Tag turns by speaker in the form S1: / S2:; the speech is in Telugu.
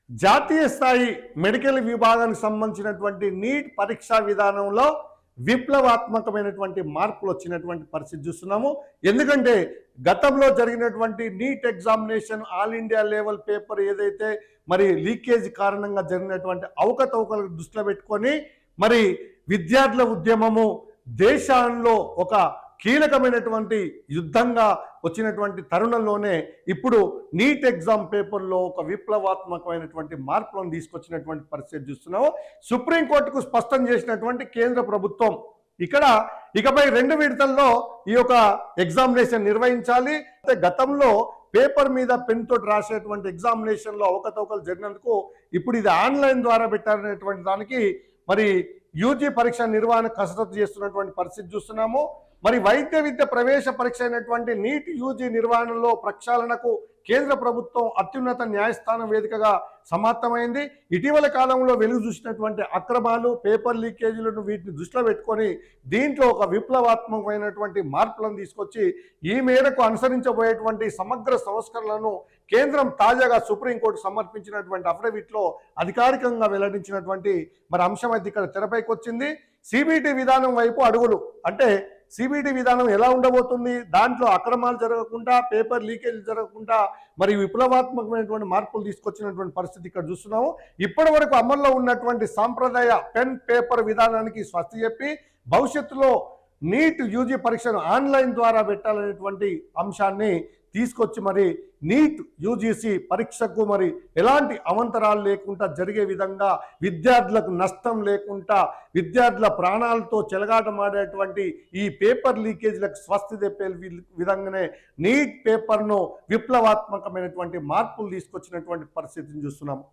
S1: జాతీయ స్థాయి మెడికల్ విభాగానికి సంబంధించినటువంటి నీట్ పరీక్షా విధానంలో విప్లవాత్మకమైనటువంటి మార్పులు వచ్చినటువంటి పరిస్థితి చూస్తున్నాము. ఎందుకంటే గతంలో జరిగినటువంటి neat examination all India level paper ఏదైతే మరి లీకేజ్ కారణంగా జరిగినటువంటి అవకతవకలను దృష్టిలో పెట్టుకొని మరి విద్యార్థుల ఉద్యమము దేశంలో ఒక కీలకమైనటువంటి యుద్ధంగా వచ్చినటువంటి తరుణంలోనే ఇప్పుడు నీట్ ఎగ్జామ్ పేపర్లో ఒక విప్లవాత్మకమైనటువంటి మార్పులను తీసుకొచ్చినటువంటి పరిస్థితి చూస్తున్నాము. సుప్రీంకోర్టుకు స్పష్టం చేసినటువంటి కేంద్ర ప్రభుత్వం ఇకపై 2 విడతల్లో ఈ యొక్క ఎగ్జామినేషన్ నిర్వహించాలి. గతంలో పేపర్ మీద పెన్ తోటి రాసేటువంటి ఎగ్జామినేషన్లో అవకతవకలు జరిగినందుకు ఇప్పుడు ఇది ఆన్లైన్ ద్వారా పెట్టాలనేటువంటి దానికి మరి యూజీ పరీక్ష నిర్వహణ కసరత్తు చేస్తున్నటువంటి పరిస్థితి చూస్తున్నాము. మరి వైద్య విద్య ప్రవేశ పరీక్ష అయినటువంటి నీట్ యూజీ నిర్వహణలో ప్రక్షాళనకు కేంద్ర ప్రభుత్వం అత్యున్నత న్యాయస్థానం వేదికగా సమాప్తమైంది. ఇటీవల కాలంలో వెలుగు చూసినటువంటి అక్రమాలు, పేపర్ లీకేజీలను వీటిని దృష్టిలో పెట్టుకొని దీంట్లో ఒక విప్లవాత్మకమైనటువంటి మార్పులను తీసుకొచ్చి ఈ మేరకు అనుసరించబోయేటువంటి సమగ్ర సంస్కరణలను కేంద్రం తాజాగా సుప్రీంకోర్టు సమర్పించినటువంటి అఫిడవిట్లో అధికారికంగా వెల్లడించినటువంటి మరి అంశం అయితే ఇక్కడ తెరపైకి వచ్చింది. సిబిటి విధానం వైపు అడుగులు, అంటే సిబిటి విధానం ఎలా ఉండబోతుంది, దాంట్లో అక్రమాలు జరగకుండా, పేపర్ లీకేజ్ జరగకుండా మరి విప్లవాత్మకమైనటువంటి మార్పులు తీసుకొచ్చినటువంటి పరిస్థితి ఇక్కడ చూస్తున్నాము. ఇప్పటి వరకు అమల్లో ఉన్నటువంటి సాంప్రదాయ పెన్ పేపర్ విధానానికి స్వస్తి చెప్పి భవిష్యత్తులో నీట్ యూజీ పరీక్షను ఆన్లైన్ ద్వారా పెట్టాలనేటువంటి అంశాన్ని తీసుకొచ్చి మరి నీట్ యూజీసీ పరీక్షకు మరి ఎలాంటి అవంతరాలు లేకుండా జరిగే విధంగా, విద్యార్థులకు నష్టం లేకుండా, విద్యార్థుల ప్రాణాలతో చెలగాటమాడేటువంటి ఈ పేపర్ లీకేజీలకు స్వస్తి తెప్పే విధంగానే నీట్ పేపర్ను విప్లవాత్మకమైనటువంటి మార్పులు తీసుకొచ్చినటువంటి పరిస్థితిని చూస్తున్నాము.